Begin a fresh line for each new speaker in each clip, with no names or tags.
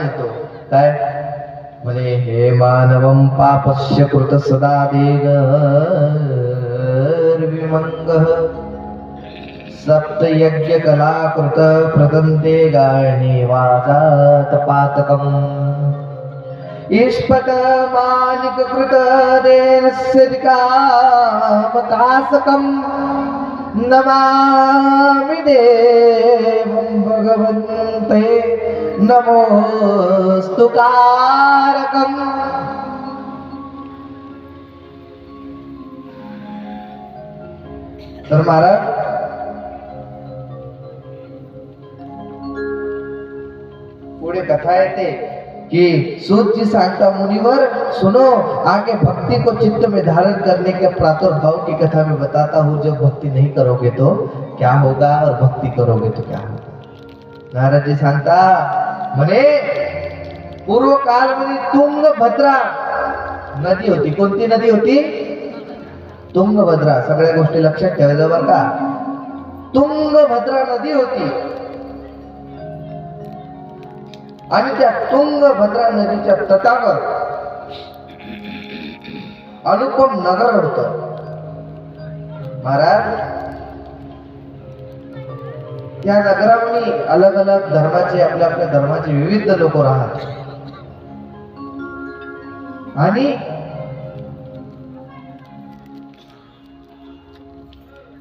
देतो. काय म्हणे, हे मानवं पापस्य कृत सदा देगर्विमंगः सप्तयज्ञ कलाकृत प्रदन्ते गायने वाचात पातकम् ईश्पत मानिक कृत देनस्य कामकासकम् नमामि देवं भगवन्ते नमोस्तु कारकम्. तर महाराज पुढे कथा येते कि सूत जी सांगता मुनिवर, सुनो आगे भक्ति को चित्त में धारण करने के प्रादुर्भाव की कथा में बताता हूँ. जब भक्ति नहीं करोगे तो क्या होगा और भक्ति करोगे तो क्या होगा. नारद जी सांगता म्हणे, पूर्व काल मध्ये तुंगभद्रा नदी होती. कोणती नदी होती? तुंगभद्रा. सगळ्या गोष्टी लक्षात ठेवायच्या बरं का. तुंगभद्रा नदी होती आणि त्या तुंगभद्रा नदीच्या तटावर अनुपम नगर होत. महाराज त्या नगरामध्ये अलग अलग धर्माचे, आपल्या आपल्या धर्माचे विविध लोक राहत आणि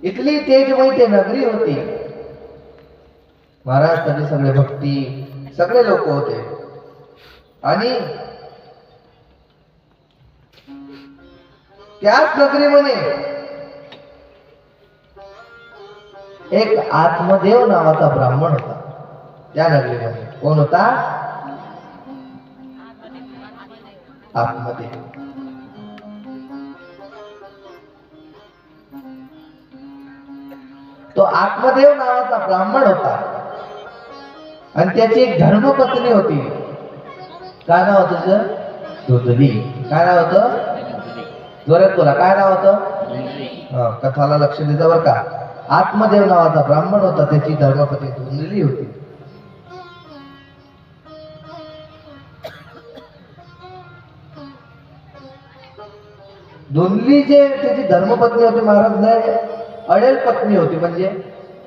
इथली तेजमयी ते नगरी होती. महाराज तरी सगळे भक्ती, सगळे लोक होते आणि त्याच नगरीमध्ये एक आत्मदेव नावाचा ब्राह्मण होता. त्या नगरीमध्ये कोण होता? आत्मदेव. तो आत्मदेव नावाचा ब्राह्मण होता आणि त्याची एक धर्मपत्नी होती. काय नाव होतं तुझं? धुंदली. काय नाव होतं? जोरात बोला. काय नाव होतं? कथाला लक्ष देता बरं का. आत्मदेव नावाचा ब्राह्मण होता, त्याची धर्मपत्नी धुंदली होती. धुंदली जे त्याची धर्मपत्नी होती महाराज, अडेल पत्नी होती. म्हणजे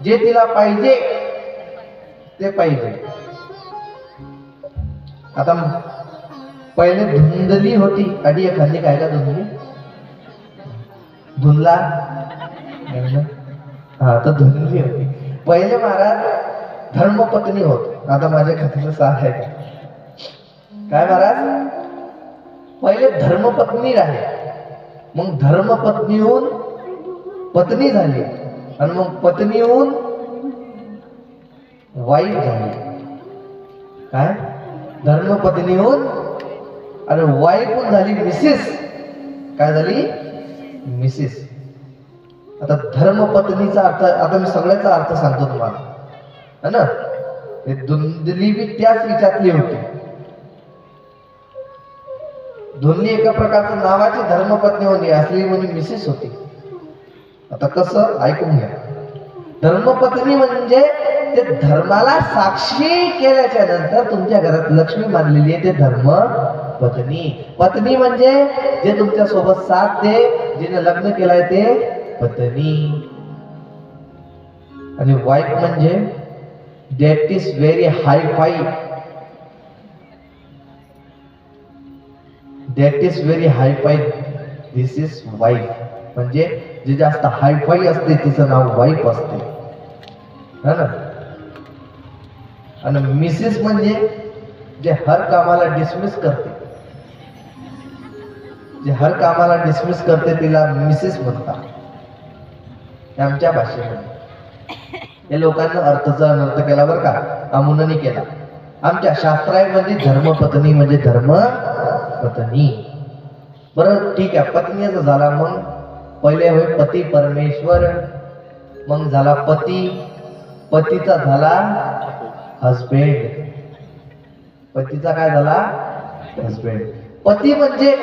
जे तिला पाहिजे ते पाहिजे. आता पहिले धुंदली होती. अडी एखादी काय का धुंदली? धुंदला. हा, तर धुंदली होती. पहिले महाराज धर्मपत्नी होत. आता माझ्या खात्याचं साथ आहे. काय महाराज? पहिले धर्मपत्नी राहिले, मग धर्मपत्नीहून पत्नी झाली आणि मग पत्नीहून वाईफ झाली. काय? धर्मपत्नीहून आणि वाईफहून झाली मिसेस. काय झाली? मिसेस. आता धर्मपत्नीचा अर्थ, आता मी सगळ्याचा अर्थ सांगतो तुम्हाला, है ना. हे धुंदली बी त्याच विचारली होती. धुंदली एका प्रकारचं नावाची धर्मपत्नी होती, असली म्हणजे मिसेस होती. आता कसं ऐकून घ्या. धर्मपत्नी म्हणजे ते धर्माला साक्षी केल्याच्या नंतर तुमच्या घरात लक्ष्मी मानलेली आहे, ते धर्मपत्नी. पत्नी म्हणजे जे तुमच्या सोबत साथ दे, जिने लग्न केलंय ते पत्नी. आणि वाईफ म्हणजे that is very high five. That is very high five. This is wife. म्हणजे जे जास्त हाय फाय असते तिचं नाव वाईफ असते, है ना. आणि मिसेस म्हणजे जे हर कामाला डिसमिस करते, जे हर कामाला डिसमिस करते तिला मिसेस म्हणतात आमच्या भाषेमध्ये. या लोकांना अर्थाचा अनर्थ केला बरं का, अमुनाने केला. आमच्या शास्त्रामध्ये धर्मपत्नी म्हणजे धर्मपत्नी. बरं ठीक आहे, पत्नीचा झाला. मग पहिले होय पती परमेश्वर, मग झाला पती, पतीचा झाला हजबेंड. पतीचा काय झाला? हजबेंड. पती म्हणजे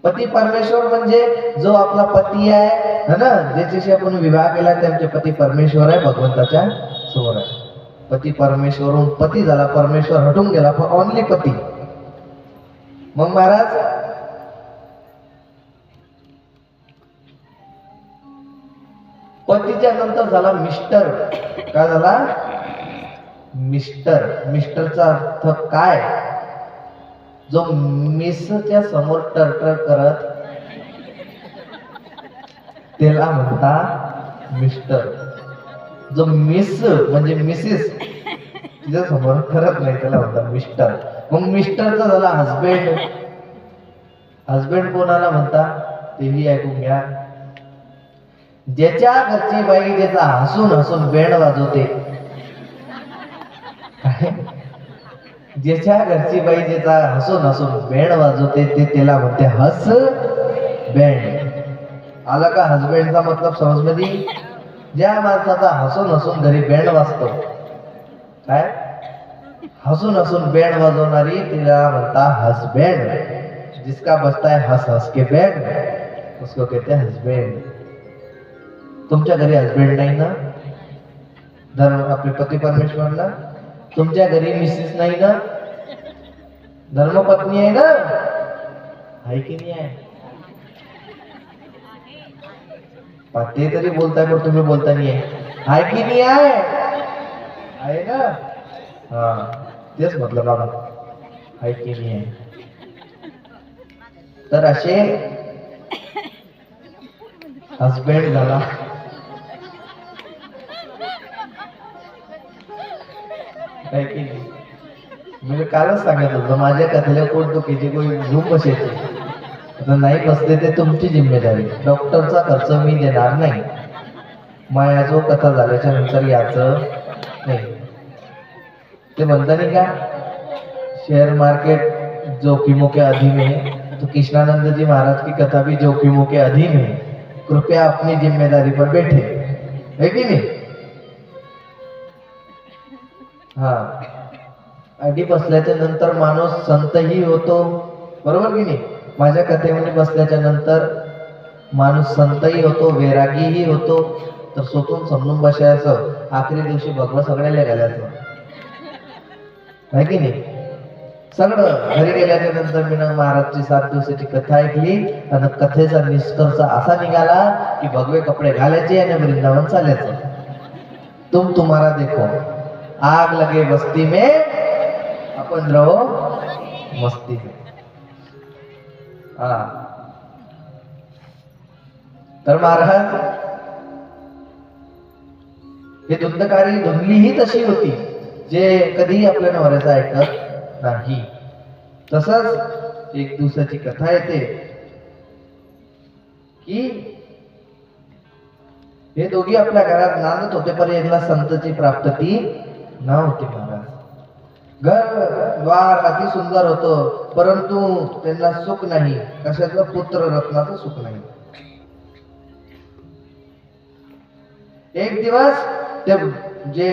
पती परमेश्वर म्हणजे जो आपला पती आहे, है ना, ज्याच्याशी आपण विवाह केला ते आमचे पती परमेश्वर आहे, भगवंताच्या समोर आहे. पती परमेश्वरून पती झाला, परमेश्वर हटून गेला, ओनली पती. मग महाराज पतीच्या नंतर झाला मिस्टर. काय झाला? मिस्टर. मिस्टरचा अर्थ काय? जो मिसच्या समोर टरटर करत त्याला म्हणता मिस्टर. जो मिस म्हणजे मिसेस तिच्या समोर करत नाही त्याला म्हणतात मिस्टर. मग मिस्टरचा झाला हजबेंड. हजबेंड कोणाला म्हणता तेही ऐकून घ्या. ज्याच्या घरची बाई ज्याचा हसून हसून बँड वाजवते. ज्याच्या घरची बाई ज्याचा हसून हसून बँड वाजवते ते त्याला म्हणते हस बँड. आला का हसबँडचा मतलब समजमध्ये? ज्या माणसाचा हसून हसून घरी बँड वाजतो, काय हसून हसून बँड वाजवणारी तिला म्हणता हसबँड. जिसका बजता है हंस हंस के बैंड उसको कहते हैं हसबैंड. तुमच्या घरी हसबँड नाही ना? धर्म आपले पती परमेश्वरला. तुमच्या घरी मिसेस नाही ना? धर्मपत्नी आहे ना? आहे की नाही आहे? ते तरी बोलताय पण तुम्ही बोलता नाही आहे की नाही आहे? आहे ना? हा तेच म्हटलं बाबा, आहे की नाही आहे. तर असे हसबँड झाला. काय की नाही? मी कालच सांगत होतो माझ्या कथेला पोटदुखीची कोणी घेऊन बसायची. नाही बसले ते तुमची जिम्मेदारी. डॉक्टरचा खर्च मी देणार नाही. माया जो कथा झाल्याच्या नंतर याचं नाही. ते म्हणता नाही का शेअर मार्केट जोखिमों के अधीन है, तो कृष्णानंद जी महाराज की कथा भी जोखिमों के अधीन है. कृपया अपनी जिम्मेदारी पर बैठे. है की नाही? हा आधी बसल्याच्या नंतर माणूस संतही होतो, बरोबर की नाही? माझ्या कथेमध्ये बसल्याच्या नंतर माणूस संतही होतो, वैरागीही होतो. तर स्वतून समजून बसायचं. आखरी दिवशी भगवा सगळ्याला घालायचं. आहे की नाही? सगळं घरी गेल्याच्या नंतर मी महाराजची 7 दिवसाची कथा ऐकली आणि कथेचा निष्कर्ष असा निघाला की भगवे कपडे घालायचे आणि वृंदावन चालायचं. तुम तुम्हारा देखो, आग लगे बस्ती में अपन रहो मस्ती में. हा तर महाराज हे धुंदकारी धुंदली ही तशी होती जे कधीही आपल्या नवऱ्याचं ऐकत नाही. तसंच एक दिवसाची कथा येते की हे दोघी आपल्या घरात नांदत होते पण यांना संतची प्राप्ती नव्हती. महाराज घर द्वार अति सुंदर होतं परंतु त्यांना सुख नाही. कशाचं? पुत्र रत्नाचं सुख नाही. एक दिवस ते जे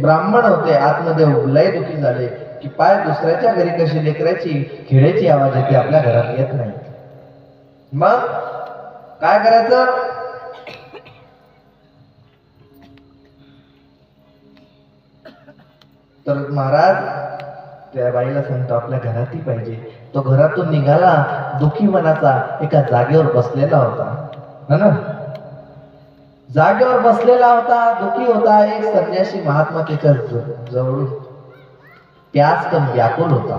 ब्राह्मण होते आत्मदेव लय दुखी झाले की पाय दुसऱ्याच्या घरी कशी लेकराची खेळाची आवाज येते, आपल्या घरात येत नाही. मग काय करायचं? तर महाराज त्या बाईला सांगतो आपल्या घरातही पाहिजे. तो घरातून निघाला दुखी मनाचा, एका जागेवर बसलेला होता ना. जागेवर बसलेला होता, दुखी होता. एक संन्यासी महात्मा त्याच्या जवळून प्यास कम व्याकुल होता.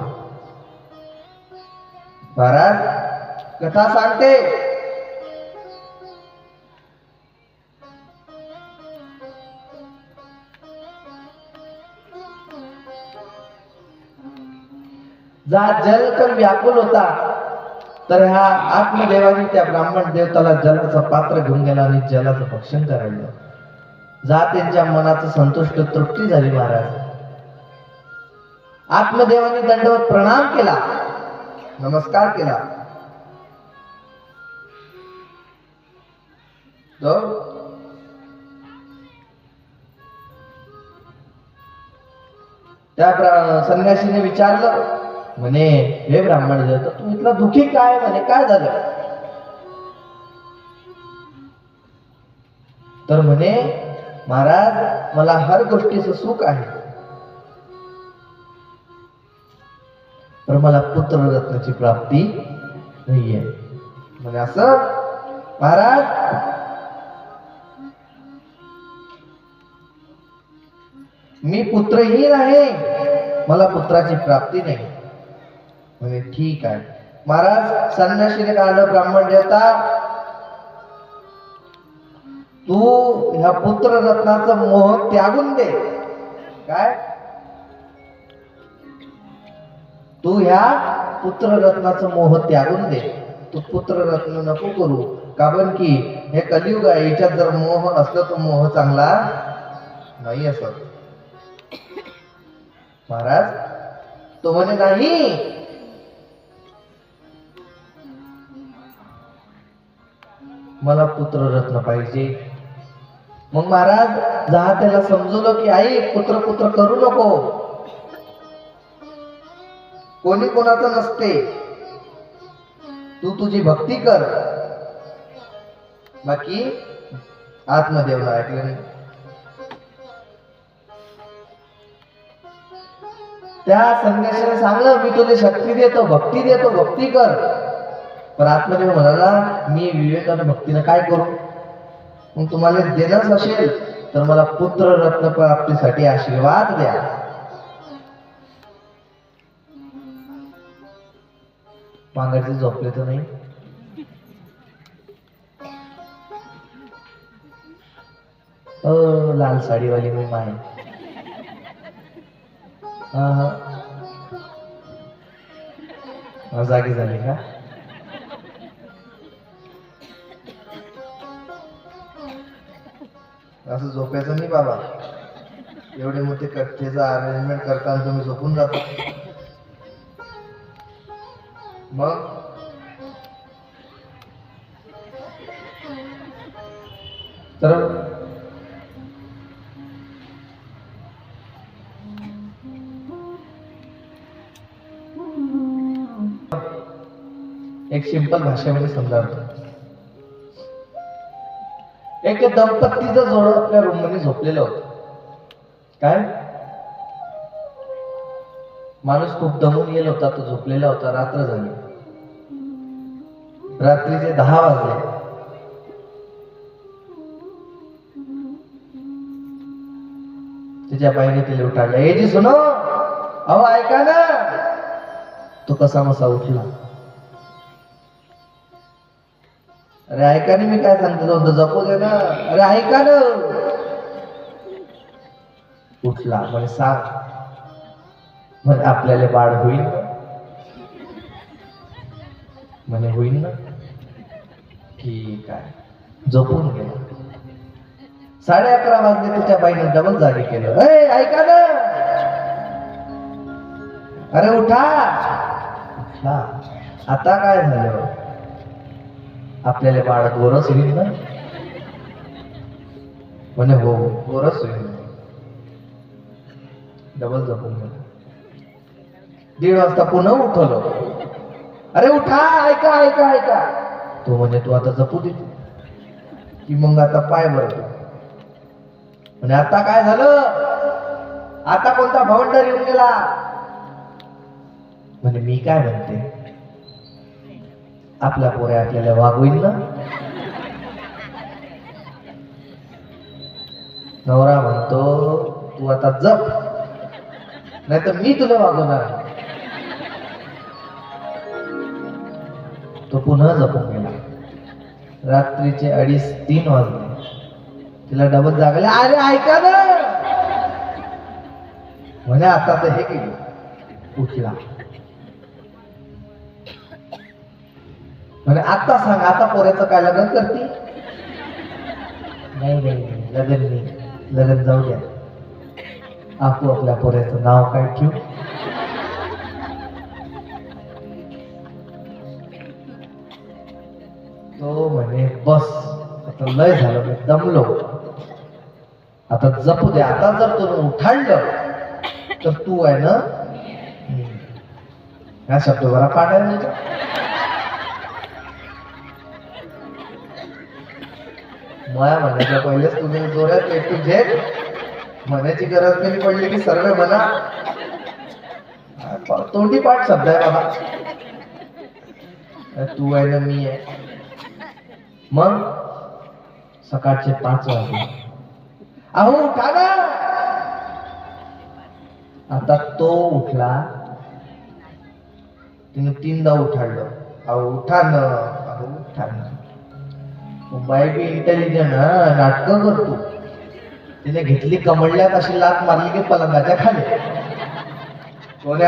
महाराज कथा सांगते जा जलकर व्याकुल होता. तर ह्या आत्मदेवाने त्या ब्राह्मण देवताला जलाचं पात्र घेऊन गेला आणि जलाचं भक्षण करायला. जा त्यांच्या मनाचं संतुष्ट तृप्ती झाली. महाराज आत्मदेवाने दंडवत प्रणाम केला, नमस्कार केला. त्या संन्यासीने विचारलं, म्हणे हे ब्राह्मण देवता तू इथला दुखी काय? म्हणे काय झालं? तर म्हणे महाराज मला हर गोष्टीचं सुख आहे पण मला पुत्ररत्नाची प्राप्ती नाहीये. म्हणजे असं महाराज, मी पुत्रहीन आहे, मला पुत्राची प्राप्ती नाही. म्हणजे ठीक आहे महाराज. संन्यासीने काढलं ब्राह्मण देवता, तू ह्या पुत्र रत्नाचा मोह त्यागून दे. काय? तू ह्या पुत्र रत्नाचा मोह त्यागून दे. तू पुत्र रत्न नको करू. कारण की हे कलियुग आहे, याच्यात जर मोह असला तो मोह चांगला नाही असत. महाराज तो म्हणे नाही, मला पुत्र रत्न पाहिजे. मग महाराज जहा त्याला समजवलं की आई पुत्र पुत्र करू नको, कोणी कोणाचं नसते, तू तुझी भक्ती कर. बाकी आत्मदेवला ऐकलं नाही. त्या संन्यासाने सांगलं मी तुला शक्ती देतो, भक्ती देतो, भक्ती कर. पण आत्मदेव म्हणाला मी विवेकानं भक्तीनं काय करू. मग तुम्हाला देणंच असेल तर मला पुत्र रत्न प्राप्तीसाठी आशीर्वाद द्या. पांगाचे झोपले तर नाही. लाल साडीवाली मी माय. जागी झाली का? असं झोपायचं नाही बाबा. एवढे मोठे कथेचं अरेंजमेंट करताना तुम्ही झोपून जाता. मग तर एक सिंपल भाषेमध्ये समजावतो. एक दंपतीचं जोड आपल्या रूम मध्ये झोपलेलं होतं. काय? माणूस खूप दमून गेला होता, तो झोपलेला होता. रात्र झाली, रात्रीचे 10 वाजले. त्याच्या बाईने तिला उठाडलं. ए जी सुनो, अहो ऐका ना. तो कसा मसा उठला. अरे ऐका ना, मी काय सांगतो जपू दे ना. अरे ऐका ना. उठला. म्हणे सांग. म्हणे आपल्याला बाळ होईल ना. म्हणे होईल ना. ठीक आहे. झोपून गेला. 11:30 वाजले. त्याच्या बाईने डबल जागी केलं. ए ऐका ना. अरे उठा. उठला. आता काय झालं. आपल्याला बाळ गोरस होईल ना. म्हणे हो गोरस होईल. डबल झोपून गेला. 1:30 वाजता पुन्हा उठवलं. अरे उठा, ऐका ऐका ऐका. तो म्हणजे तू आता जपू दे की मग आता पाय भरतो. म्हणजे आता काय झालं. आता कोणता भावंडर येऊन गेला. म्हणजे मी काय म्हणते, आपल्या पोरे आपल्याला वागवील ना. नवरा म्हणतो तू आता जप, नाही तर मी तुला वागवणार. तो पुन्हा जपून गेला. रात्रीचे 2:30-3 वाजले. तिला डबल जागले. अरे ऐका ना. म्हणजे आता तर हे केलं. उठला. म्हणजे आता सांग, आता पोऱ्याचं काय लग्न करती. नाही नाही लग्न नाही. लग्न जाऊ द्या. आपू आपल्या पोऱ्याचं नाव काय ठेवू. तो म्हणे बस आता लय झालं, मी दमलो. आता जपू दे. आता जर तू उठाडलं तर तू आहे ना ह्या शब्द बरा पाडायला. माया म्हणायच्या पहिलेच तुम्ही जोरात A to Z म्हणायची गरज नाही पडली की सर्व म्हणा. तोंडी पाठ शब्द आहे बाबा. तू आहे ना मी आहे. मग सकाळचे 5 वाजले. अहो उठा ना. आता तो उठला. तिने 3दा उठाडलं. अहो उठा न, अहो उठा न. बाई बी इंटेलिजंट, नाटक करतो. तिने घेतली कमळल्यात अशी लात मारली की पलंगाच्या खाली. कोणी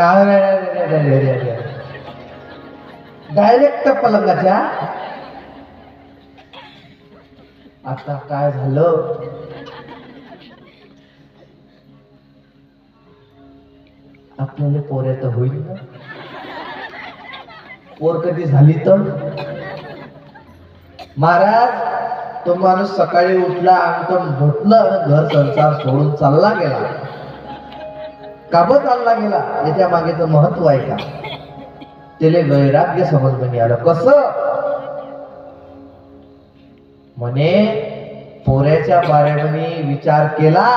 डायरेक्ट पलंगाच्या. आता काय झालं, आपल्याला पोऱ्या तर होईल ना. पोर कधी झाली तर महाराज, तो माणूस सकाळी उठला, अंगण धुतलं, घर संसार सोडून चालला गेला. का ब चालला गेला याच्या मागेचं महत्व आहे का? त्याला वैराग्य समजून आलं. कसं म्हणे, पोऱ्याच्या बारेमध्ये विचार केला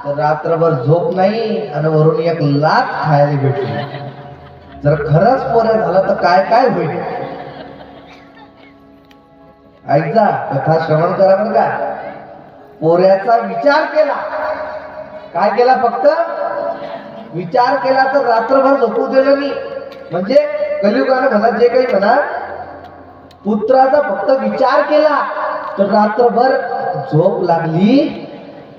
तर रात्रभर झोप नाही आणि वरून एक लात खायला भेटली. जर खरंच पोऱ्या झालं तर काय काय होईल. ऐकजा, कथा श्रवण करा बरं का. पोऱ्याचा विचार केला. काय केला? फक्त विचार केला तर रात्रभर झोपू दिलं मी. म्हणजे कलियुगाने म्हणा, जे काही म्हणा, पुत्राचा फक्त विचार केला तर रात्रभर झोप लागली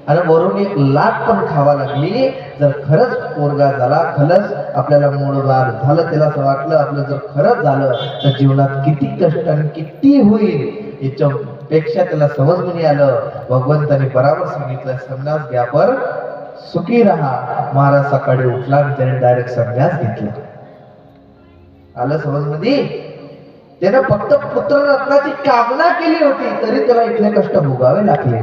आणि वरून एक लाट पण खावा लागली. जर खरंच पोरगा झाला, खरंच आपल्याला मूळबार झालं, त्याला असं वाटलं आपलं जर खरंच झालं तर जीवनात किती कष्ट आणि किती होईल याच्यापेक्षा त्याला समजून आलं. भगवंताने बराबर सांगितलं, संन्यास घ्या पर सुखी राहा. महाराज सकाळी उठला आणि त्याने डायरेक्ट संन्यास घेतला. आलं समजमध्ये? त्यानं फक्त पुत्ररत्नाची कामना केली होती तरी त्याला इथले कष्ट भोगावे लागले.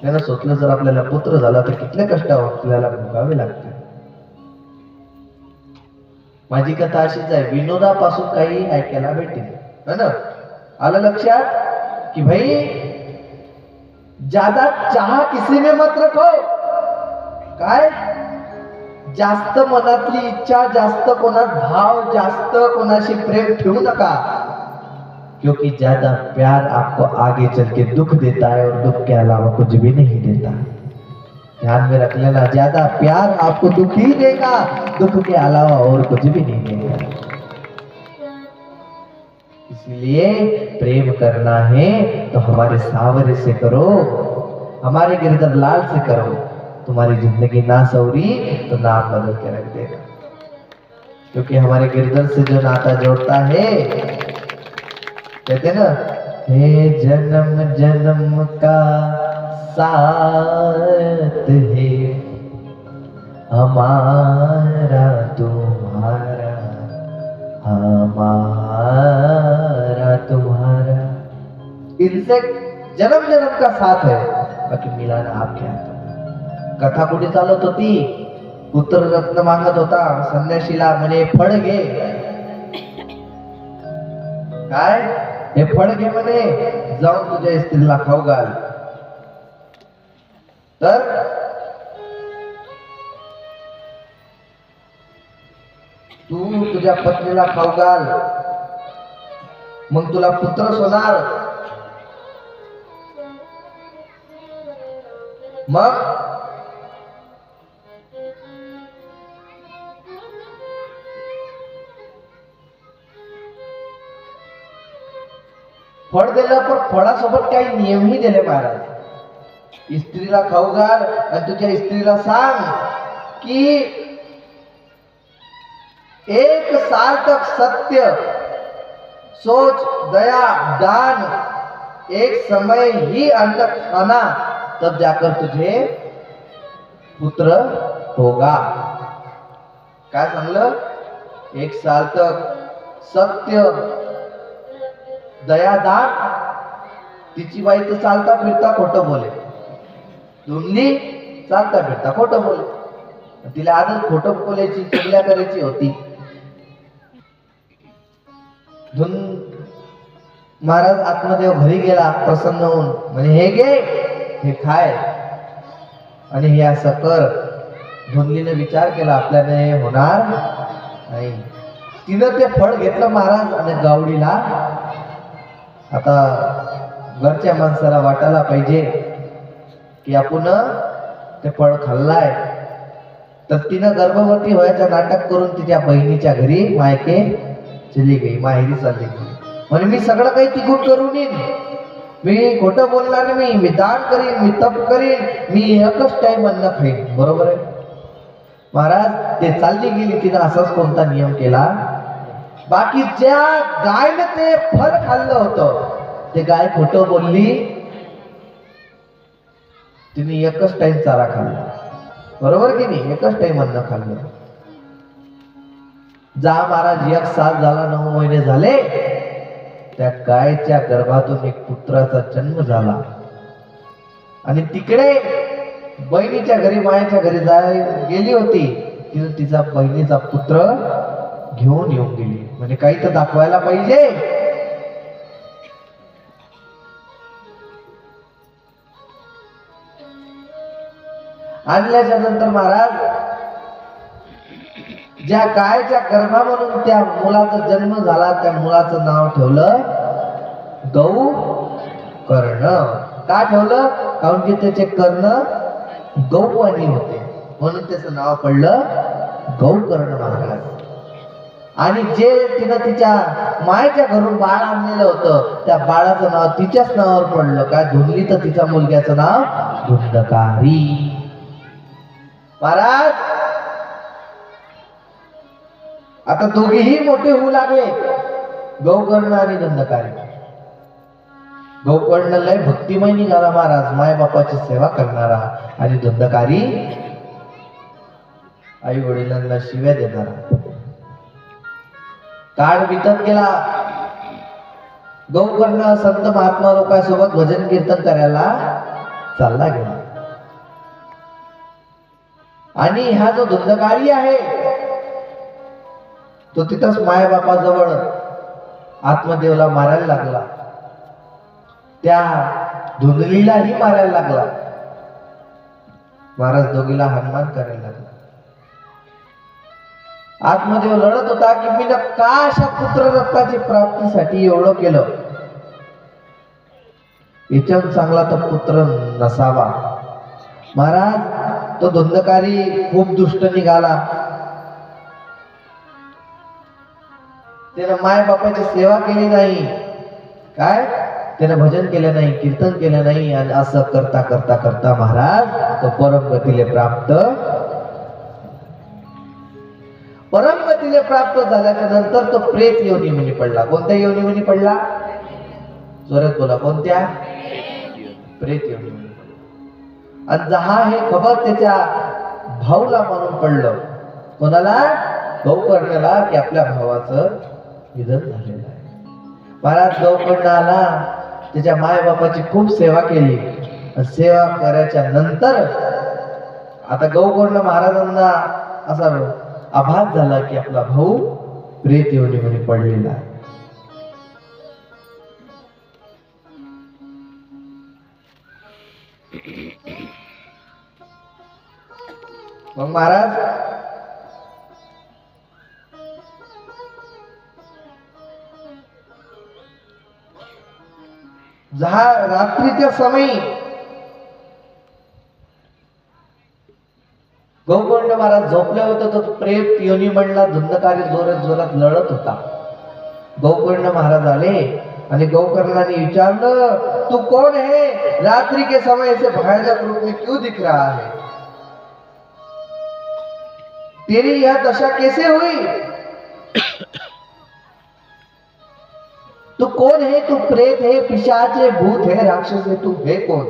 त्यानं सोचलं जर आपल्याला पुत्र झाला तर कितले कष्ट आपल्याला भोगावे लागते. माझी कथा अशीच आहे, विनोदापासून काही ऐकायला भेटेल है ना. आलं लक्षात की भाई ज्यादा चाह किसी में मत रखो. काय? जास्त मनातली इच्छा, जास्त कोणात भाव, जास्त कोणाशी प्रेम ठेवू नका. क्योंकि ज्यादा प्यार आपको आगे चल के दुख देता है और दुख के अलावा कुछ भी नहीं देता. ध्यान में रख लेना, ज्यादा प्यार आपको दुख ही देगा, दुख के अलावा और कुछ भी नहीं देगा. इसलिए प्रेम करना है तो हमारे सावरे से करो, हमारे गिरधर लाल से करो. तुम्हारी जिंदगी ना सवरी तो नाम बदल के रख देगा. क्योंकि हमारे गिरधर से जो नाता जोड़ता है, कहते ना, हे जन्म जन्म का साथ है हमारा तुम्हारा, हमारा तुम्हारा. इनसे जन्म जन्म का साथ है, बाकी मिलाना आपके हाथ. कथा कुठे चालत होती? पुत्र रत्न मागत होता संन्याशीला, म्हणे फळ घे. काय? हे फळ घे म्हणे, जाऊन तुझ्या स्त्रीला खाऊ घाल. तर तू तुझ्या पत्नीला खाऊ घाल, मग तुला पुत्र होणार. मग फळ दिलं, पण फळासोबत काही नियमही दिले महाराज. स्त्रीला खाऊ घाल आणि तुझ्या स्त्रीला सांग कि 1 साल तक सत्य, सोच, दया, दान, एक समय ही अन्न खाना, तब जाकर तुझे पुत्र होगा. काय सांगलं? 1 साल तक सत्य, दया, दान. तिची बाई तर चालता फिरता खोटं बोले, धुमली चालता फिरता खोटं बोले. तिला आदत खोटं बोलायची, चुगल्या करायची होती. धुन महाराज आत्मदेव घरी गेला प्रसन्न होऊन, म्हणजे हे घे, हे खाय आणि हे असं कर. धोंडलीने विचार केला आपल्याने हे होणार नाही. तिनं ते फळ घेतलं महाराज आणि गावडीला. आता घरच्या माणसाला वाटायला पाहिजे की आपण ते फळ खाल्लाय, तर तिनं गर्भवती व्हायचं नाटक करून तिच्या बहिणीच्या घरी मायके चली गई, माहेरी चालली गेली. म्हणजे मी सगळं काही तिकून करून येईन, मी खोटं बोलणार नाही, मी दान करीन, मी तप करीन, मी एकच टाइम अन्न खाईन. बरोबर आहे महाराज. ते चालली गेली, तिनं असाच कोणता नियम केला. बाकी ज्या गायनं ते फळ खाल्लं होतं ते गाय खोटं बोलली, तिने एकच टाइम चारा खाल्ला. बरोबर की नाही, एकच टाइम अन्न खाल्लं. जा महाराज 1 साल झाला, 9 महिने झाले, त्या गायच्या गर्भातून एक पुत्राचा जन्म झाला. आणि तिकडे बहिणीच्या घरी मायाच्या घरी गेली होती, तिने तिचा बहिणीचा पुत्र घेऊन येऊन गेली. म्हणजे काही तर दाखवायला पाहिजे. आणल्याच्या नंतर महाराज ज्या गायच्या गर्भामधून त्या मुलाचा जन्म झाला, त्या मुलाचं नाव ठेवलं गौकर्ण. का ठेवलं? कारण की त्याचे कर्ण गौवाणी होते, म्हणून त्याचं नाव पडलं गौकर्ण महाराज. आणि जे तिनं तिच्या मायेच्या घरून बाळ आणलेलं होतं, त्या बाळाचं नाव तिच्याच नावावर पडलं. काय? धुंडली तर तिच्या मुलग्याचं नाव धुंडकारी. महाराज आता दोघेही मोठे होऊ लागले, गौकर्ण आणि धुंडकारी. गौकर्ण लय भक्तिमय निघाला महाराज, माय बापाची सेवा करणारा, आणि धुंडकारी आई वडिलांना शिव्या देणारा. काळ बितत गेला. गौकर्ण संत महात्मा लोकांसोबत भजन कीर्तन करायला चालला गेला. आणि हा जो धुंडकारी आहे तो तिथंच माय बापाजवळ आत्मदेवला मारायला लागला, त्या धुंडलीलाही मारायला लागला. महाराज दोघीला हनुमान करायला लागला. आत्मदेव लढत होता की मी का अशा पुत्ररत्नाची प्राप्तीसाठी एवढं केलं, याच्याहून चांगला तर पुत्र नसावा. महाराज तो धुंडकारी खूप दुष्ट निघाला. त्यानं माय बापाची सेवा केली नाही, काय त्यानं भजन केलं नाही, कीर्तन केलं नाही, आणि असं करता करता करता महाराज तो परमगतीले प्राप्त झाल्याच्या नंतर तो प्रेत योनीमध्ये पडला. कोणत्या योनीमध्ये पडला? जोरात बोला, कोणत्या? प्रेत योनीमध्ये. आणि जहा हे खबर त्याच्या भाऊला म्हणून पडलं. कोणाला? गौकर्णाला, की आपल्या भावाचं निधन झालेलं आहे. महाराज गौकर्ण आला, त्याच्या माय बापाची खूप सेवा केली. सेवा करायच्या नंतर आता गौकर्ण महाराजांना असा आभास झाला की आपला भाऊ प्रेत योनीमध्ये पडलेला आहे. मग महाराज रात्रीच्या समयी गौकर्ण महाराज झोपले होते, तो प्रेत योनी म्हणला धुंडकारी जोरात जोरात लढत होता. गौकर्ण महाराज आले आणि गौकर्णाने विचारलं, तू कौन है? रात्रि के समय से भयानक रूप में क्यों दिख रहा है? तेरी यह दशा कैसे हुई? तू कौन है? तू प्रेत है, पिशाच है, भूत है, राक्षस है, तू है कौन?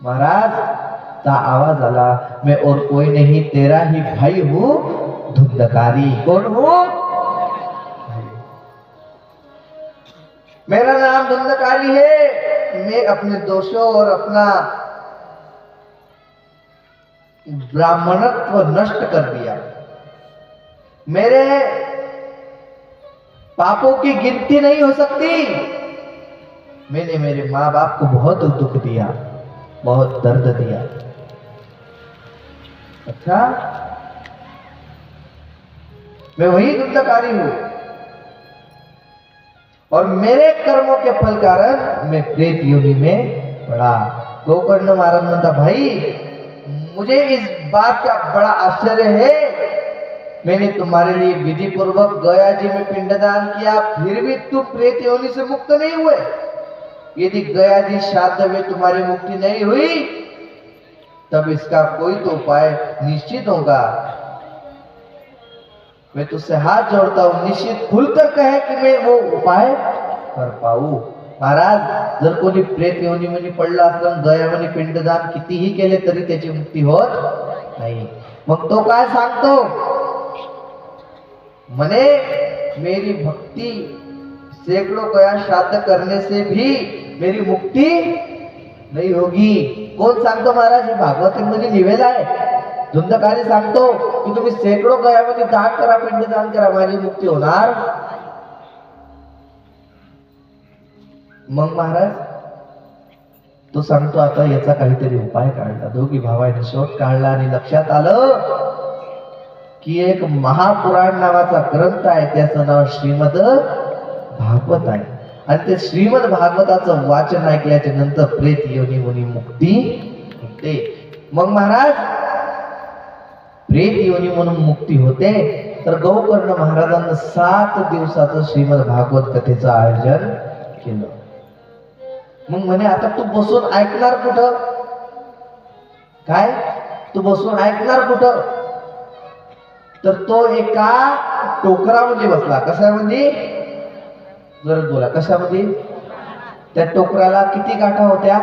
महाराज का आवाज आला, मैं और कोई नहीं, तेरा ही भाई हूं धुंडकारी. कौन हूं? मेरा नाम धुंडकारी है. मैं अपने दोषों और अपना ब्राह्मणत्व नष्ट कर दिया. मेरे पापों की गिनती नहीं हो सकती. मैंने मेरे माँ बाप को बहुत दुख दिया, बहुत दर्द दिया. अच्छा, मैं वही धुंधकारी हूं और मेरे कर्मों के फल कारण मैं प्रेत योनि में पड़ा। गोकर्ण महाराज म्हणता, भाई मुझे इस बात का बड़ा आश्चर्य है, मैंने तुम्हारे लिए विधि पूर्वक गया जी में पिंडदान किया, फिर भी तुम प्रेत योनि से मुक्त नहीं हुए। यदि गया जी श्राद्ध में तुम्हारी मुक्ति नहीं हुई तब इसका कोई तो उपाय निश्चित होगा। मैं तुझसे हाथ जोड़ता हूं, निश्चित खुलकर कहे कि मैं वो उपाय कर पाऊ। महाराज, जर कोणी प्रेत योनीमध्ये पडलं असलं, गयामध्ये पिंडदान कितीही केले तरी त्याची मुक्ती होत नाही, मग तो काय सांगतो, म्हणे मेरी भक्ति सैकड़ों गया श्राद्ध करने से भी मेरी मुक्ती नहीं होगी। कोण सांगतो महाराज? हे भागवतामध्ये लिहिलेलं आहे। धुंधकारी सांगतो की तुम्ही सैकड़ों गयामध्ये दान करा, पिंडदान करा, माझी मुक्ती होणार। मग महाराज तो सांगतो, आता याचा काहीतरी उपाय काढला। दोघी भावांनी शोध काढला आणि लक्षात आलं की एक महापुराण नावाचा ग्रंथ आहे, त्याचं नाव श्रीमद भागवत आहे आणि ते श्रीमद भागवताचं वाचन ऐकल्याच्या नंतर प्रेत योनी मुनी मुक्ती होते। मग महाराज प्रेत योनी म्हणून मुक्ती होते, तर गोकर्ण महाराजांना 7 दिवसाचं श्रीमद भागवत कथेचं आयोजन केलं। मग म्हणे, आता तू बसून ऐकणार कुठं? काय तू बसून ऐकणार कुठं? तर तो एका टोकरामध्ये बसला। कशामध्ये? जोरात बोला, कशामध्ये? त्या टोकराला किती गाठा होत्या?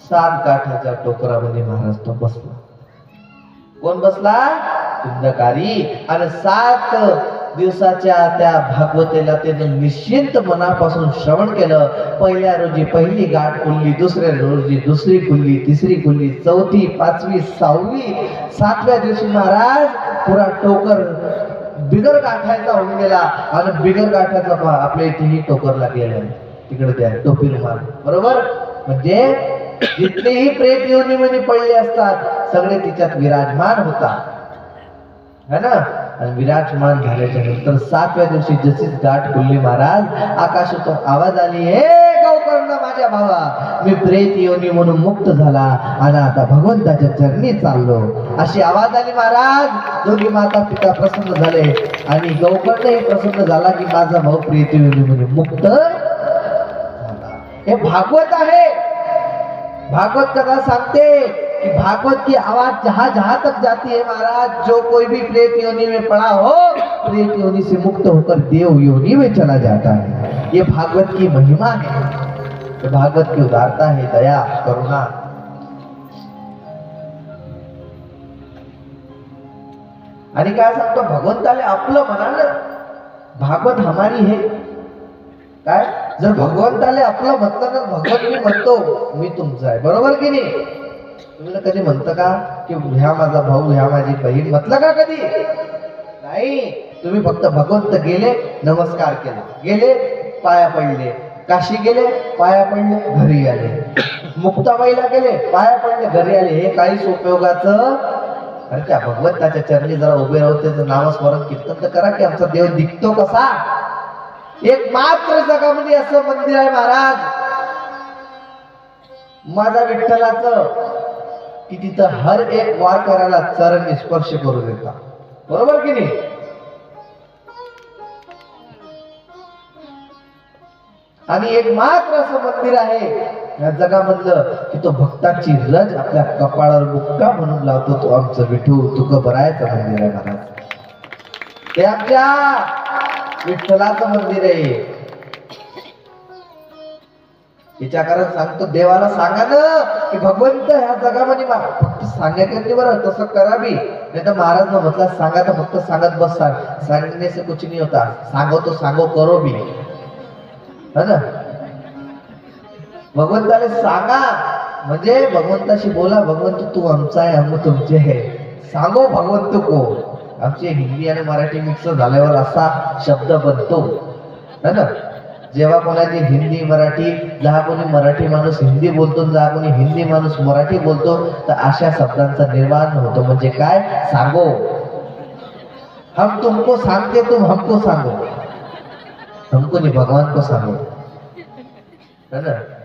7 गाठाच्या टोकरामध्ये महाराज तो बसला। कोण बसला? धुंधकारी। आणि 7 दिवसाच्या त्या भागवतेला त्याने निश्चिंत मनापासून श्रवण केलं। पहिल्या रोजी पहिली गाठ खुलली, दुसऱ्या रोजी दुसरी खुलली, तिसरी खुलली, चौथी, 5वी, 6वी, 7व्या दिवशी महाराज पुरा टोकर बिगर गाठायचा होऊन गेला आणि बिगर गाठायचा आपल्या इथेही टोकरला गेला, तिकडे त्या टोपी रुमाल बरोबर। म्हणजे जितलेही प्रेत योनीमध्ये पडले असतात सगळे तिच्यात विराजमान होता, है ना। आणि विराजमान झाल्याच्या नंतर 7व्या दिवशी जशीच गाठ खुलली महाराज, आकाशातून आवाज आली, हे गोकर्ण माझ्या भावा, मी प्रेत योनी म्हणून मुक्त झाला आणि आता भगवंताच्या चरणी चाललो, अशी आवाज आली महाराज। दोघी माता पिता प्रसन्न झाले आणि गोकर्णही प्रसन्न झाला की माझा भाऊ प्रेत योनी म्हणून मुक्त झाला। हे भागवत आहे। भागवत कथा सांगते कि भागवत की आवाज जहां जहां तक जाती है महाराज, जो कोई भी प्रेत योनि में पड़ा हो, प्रेत योनि से मुक्त होकर देव योनि में चला जाता है। ये भागवत की महिमा है, ये भागवत की उदारता है, दया करुणा। आणि काय सांगतो भगवंताले आपलं म्हणाल, भागवत हमारी है। काय जर भगवंताले आपलं म्हटलं तर भगवंत मी म्हणतो मी तुमचा आहे, बरोबर की नाही? तुम्ही कधी म्हणता का की ह्या माझा भाऊ, ह्या माझी बहीण? म्हटलं का कधी? नाही। तुम्ही फक्त भगवंत गेले, नमस्कार केला, गेले पाया पडले, काशी गेले पाया पडले, घरी आले, मुक्ताबाईला गेले पाया पडले, घरी आले। हे काहीच उपयोगाचं? अरे त्या भगवंताच्या चरणी जरा उभे राहून त्याचं नामस्मरण कीर्तन तर करा की आमचा देव दिसतो कसा। एक मात्र जगामध्ये असं मंदिर आहे महाराज माझा विठ्ठलाचं की तिथं हर एक वार करायला चरण स्पर्श करू देता, बरोबर की नाही? आणि एक मात्र असं मंदिर आहे या जगामधलं की तो भक्ताची रज आपल्या कपाळावर बुक्का म्हणून लावतो, तो आमचं विठू तुकोबरायचं मंदिर आहे महाराज। ते आमच्या विठ्ठलाचं मंदिर आहे। याच्या कारण सांगतो, देवाला सांगा ना की भगवंत ह्या जगामध्ये फक्त सांगायचं बरं, तसं करा बी, नाही तर महाराज न म्हटलं सांगा तर फक्त सांगत बसतात, सांगने से कुछ नहीं होता, सांगो तो सांगो करो भी, है ना। भगवंताला सांगा म्हणजे भगवंताशी बोला, भगवंत तू आमचा आहे, हम तुमचे आहे, सांगो भगवंत को। आमचे हिंदी आणि मराठी मिक्स झाल्यावर असा शब्द बनतो, है ना। जेव्हा कोणाची हिंदी मराठी, जहा कोणी मराठी माणूस हिंदी बोलतो, जहा कोणी हिंदी माणूस मराठी बोलतो, तर अशा शब्दांचा निर्माण होतो. म्हणजे काय? सांगो. हम तुमको सांगते, तुम हमको सांगो. हमको नहीं, भगवान को सांगो, है ना.